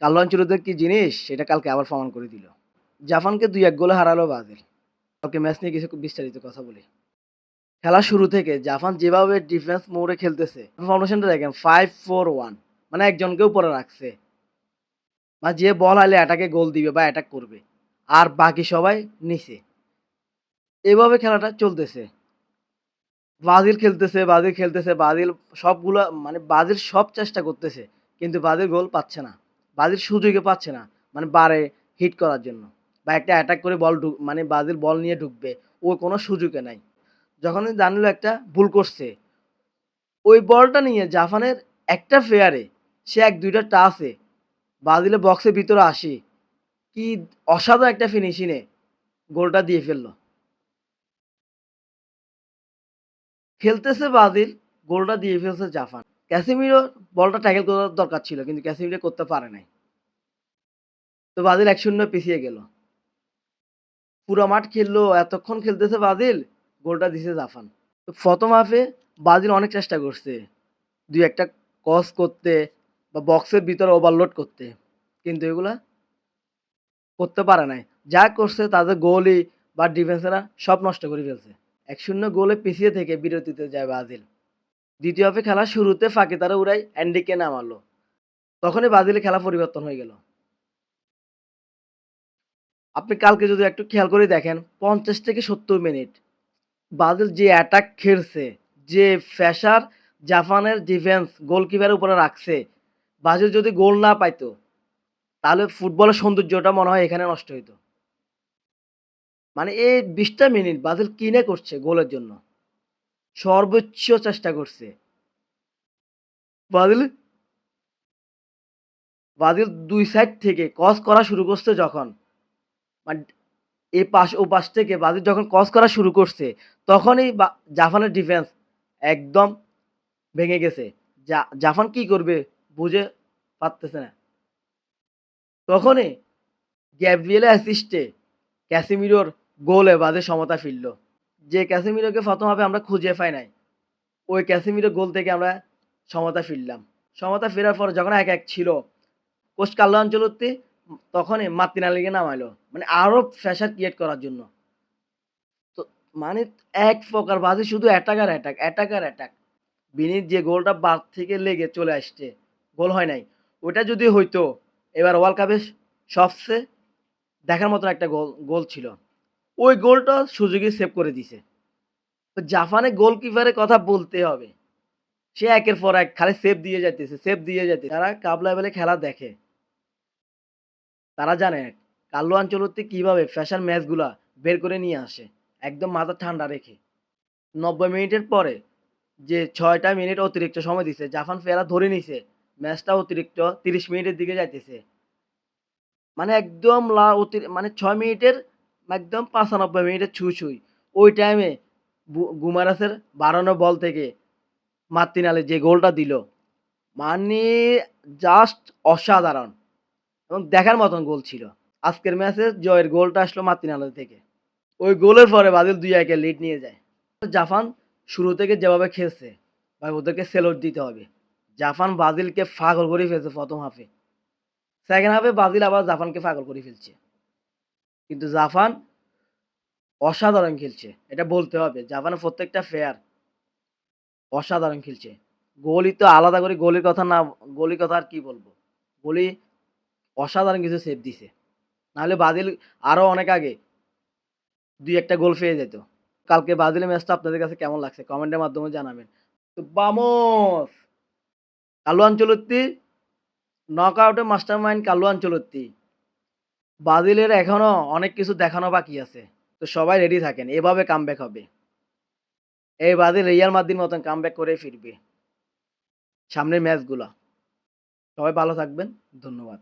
Carlo Ancelotti কি জিনিস সেটা কালকে আবার প্রমাণ করে দিল। জাপানকে ২-১ গোলে হারালো ব্রাজিল। কালকে ম্যাচ নিয়ে কিছু বিস্তারিত কথা বলি। খেলার শুরু থেকে জাপান যেভাবে ডিফেন্স মোডে খেলতেছে, ফরমেশনটা দেখেন 5-4-1, মানে একজনকে উপরে রাখছে। মানে যে বল হাইলে অ্যাটাকে গোল দিবে বা অ্যাটাক করবে। আর বাকি সবাই নিচে। এভাবে খেলাটা চলতেছে। ব্রাজিল সবগুলা মানে ব্রাজিল সব চেষ্টা করতেছে। কিন্তু ব্রাজিল গোল পাচ্ছে না। ব্রাজিল সুযোগই পাচ্ছে না। মানে বারে হিট করার জন্য। বা একটা অ্যাটাক করে মানে ব্রাজিল বল নিয়ে ঢুকবে। ওর কোনো সুযোগই নাই। যখনই দানিলো একটা ভুল করছে, ওই বলটা নিয়ে জাপানের একটা প্লেয়ারে সে ১-২ টা টাচে ব্রাজিলের বক্সের ভিতরে আসি কি অসাধারণ একটা ফিনিশিং এ গোলটা দিয়ে ফেলল। খেলতেছে ব্রাজিল, গোলটা দিয়ে ফেলছে জাপান। ক্যাসেমিরো বলটা ট্যাকেল করার দরকার ছিল কিন্তু ক্যাসেমিরো করতে পারে নাই। তো ব্রাজিল ১-০ পিছিয়ে গেল। পুরো মাঠ খেললো, এতক্ষণ খেলতেছে ব্রাজিল, গোলটা দিছে জাপান। তো প্রথম হাফে ব্রাজিল অনেক চেষ্টা করছে ২-১ টা ক্রস করতে বা বক্সের ভিতরে ওভারলোড করতে। কিন্তু এগুলা করতে পারে নাই। যা করছে তাদের গোলই বা ডিফেন্সেরা সব নষ্ট করে ফেলছে। ১-০ গোলে পিছিয়ে থেকে বিরতিতে যায় ব্রাজিল। দ্বিতীয় হাফে খেলার শুরুতে ফাঁকি তারা উড়াই এনরিকে নামালো। তখনই ব্রাজিলের খেলা পরিবর্তন হয়ে গেল। আপনি কালকে যদি একটু খেয়াল করে দেখেন ৫০ থেকে ৭০ মিনিট ব্রাজিল যে অ্যাটাক খেলছে, যে প্রেসার জাপানের ডিফেন্স গোলকিপারের উপরে রাখছে, ব্রাজিল যদি গোল না পাইতো তাহলে ফুটবলের সৌন্দর্যটা মনে হয় এখানে নষ্ট হইতো। মানে এই ২০ টা মিনিট ব্রাজিল কি না করছে গোলের জন্য। সর্বোচ্চ চেষ্টা করছে। ব্রাজিল ব্রাজিল ২ সাইড থেকে ক্রস করা শুরু করছে যখন, মানে এ পাশ ও পাশ থেকে ব্রাজিল যখন ক্রস করা শুরু করছে, তখনই জাপানের ডিফেন্স একদম ভেঙে গেছে। জাপান কি করবে বুঝে পারতেছে না। তখনই গ্যাব্রিয়েলের অ্যাসিস্টে ক্যাসেমিরোর গোলে ব্রাজিল সমতা ফিরল। যে ক্যাসেমিরোকে প্রথম হাফে আমরা খুঁজে পাই নাই, ওই ক্যাসেমিরো গোল থেকে আমরা সমতা ফিরলাম। সমতা ফেরার পর যখন ১-১ ছিল, কোচ কার্লো আনচেলত্তি তখনই মার্তিনেলিকে নামাইলো। মানে আরো প্রেশার ক্রিয়েট করার জন্য। তো মানে এক প্রকার ব্রাজিল শুধু অ্যাটাক আর অ্যাটাক, অ্যাটাক আর অ্যাটাক। বিনির যে গোলটা বার থেকে লেগে চলে আসছে, গোল হয় নাই। ওটা যদি হইতো এবার ওয়ার্ল্ড কাপে সবচেয়ে দেখার মতো একটা গোল ছিল। ওই গোলটা সুযোগই সেভ করে দিছে। তো জাপানের গোলকিপারের কথা বলতে হবে। সে একের পর এক খালি সেভ দিয়ে যাইতেছে, সেভ দিয়ে যাইতেছে। যারা কাপ লেভেলে খেলা দেখে তারা জানে কার্লো আনচেলত্তি কিভাবে ফ্যাশন ম্যাচগুলা বের করে নিয়ে আসে। একদম মাথা ঠান্ডা রেখে। ৯০ মিনিটের পরে যে ৬ টা মিনিট অতিরিক্ত সময় দিছে, জাপান ফেরা ধরে নিছে। ম্যাচটা অতিরিক্ত ৩০ মিনিটের দিকে যাইতেছে। মানে একদম মানে ৬ মিনিটের একদম ৯৫ মিনিটের ছুঁই। ওই টাইমে গুমারাসের বাড়ানো বল থেকে মার্তিনেলি যে গোলটা দিল, মানে জাস্ট অসাধারণ এবং দেখার মতন গোল ছিল। আজকের ম্যাচে জয়ের গোলটা আসলো মার্তিনেলি থেকে। ওই গোলের পরে ব্রাজিল ২-১ এর লিড নিয়ে যায়। জাপান শুরু থেকে যেভাবে খেলছে ভাই ওদেরকে সেলুট দিতে হবে। জাপান ব্রাজিলকে পাগল করে ফেলছে প্রথম হাফে। সেকেন্ড হাফে ব্রাজিল আবার জাপানকে পাগল করে ফেলছে। কিন্তু জাপান অসাধারণ খেলছে। এটা বলতে হবে। জাপানের প্রত্যেকটা প্লেয়ার অসাধারণ খেলছে। গোলি তো আলাদা করে গোলির কথা আর কি বলবো। গোলি অসাধারণ কিছু সেভ দিছে। নাহলে ব্রাজিল আরো অনেক আগে ২-১ টা গোল পেয়ে যেত। কালকে ব্রাজিলের ম্যাচটা আপনাদের কাছে কেমন লাগছে কমেন্টের মাধ্যমে জানাবেন। তো বামোস! কার্লো আনচেলত্তি নকআউটের মাস্টারমাইন্ড কার্লো আনচেলত্তি। ব্রাজিলের এখনো অনেক কিছু দেখানো বাকি আছে। তো সবাই রেডি থাকেন। এভাবে কামব্যাক হবে। এই ব্রাজিল রিয়াল মাদ্রিদ মতন কামব্যাক করে ফিরবে সামনের ম্যাচগুলা। সবাই ভালো থাকবেন। ধন্যবাদ।